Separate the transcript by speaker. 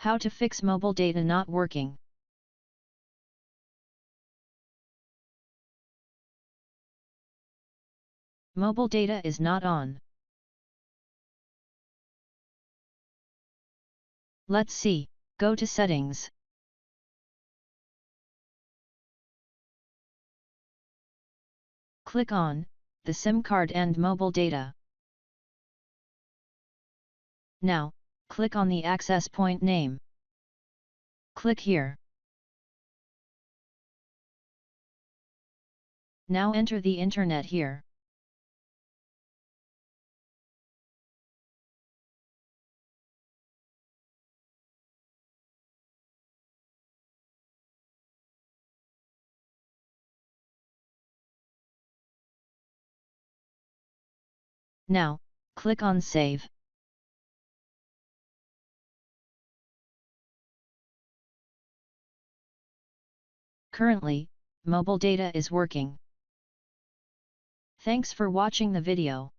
Speaker 1: How to fix mobile data not working. Mobile data is not on. Let's see. Go to Settings. Click on the SIM card and mobile data. Now, click on the access point name. Click here. Now enter the internet here. Now, click on Save. Currently, mobile data is working. Thanks for watching the video.